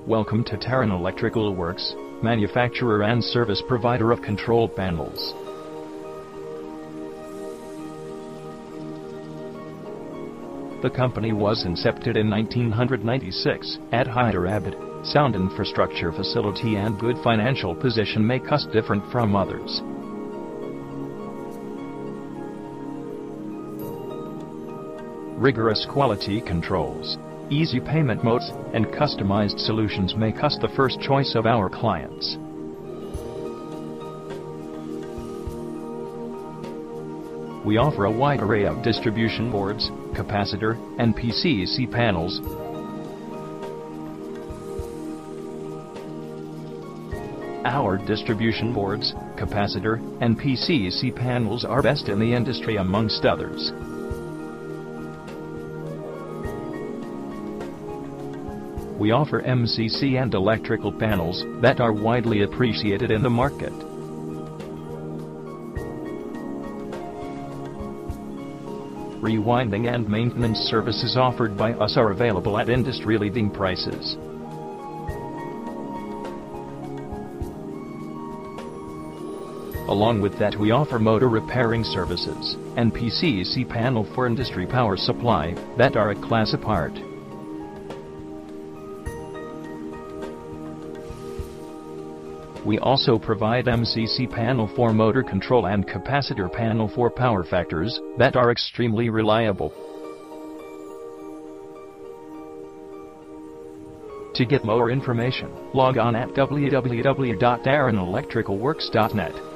Welcome to Tarun Electrical Works, manufacturer and service provider of control panels. The company was incepted in 1996 at Hyderabad. Sound infrastructure facility and good financial position make us different from others. Rigorous quality controls, easy payment modes, and customized solutions make us the first choice of our clients. We offer a wide array of distribution boards, capacitor, and MCC panels. Our distribution boards, capacitor, and MCC panels are best in the industry amongst others. We offer MCC and electrical panels that are widely appreciated in the market. Rewinding and maintenance services offered by us are available at industry-leading prices. Along with that, we offer motor repairing services and MCC panel for industry power supply that are a class apart. We also provide MCC panel for motor control and capacitor panel for power factors that are extremely reliable. To get more information, log on at www.tarunelectricalworks.net.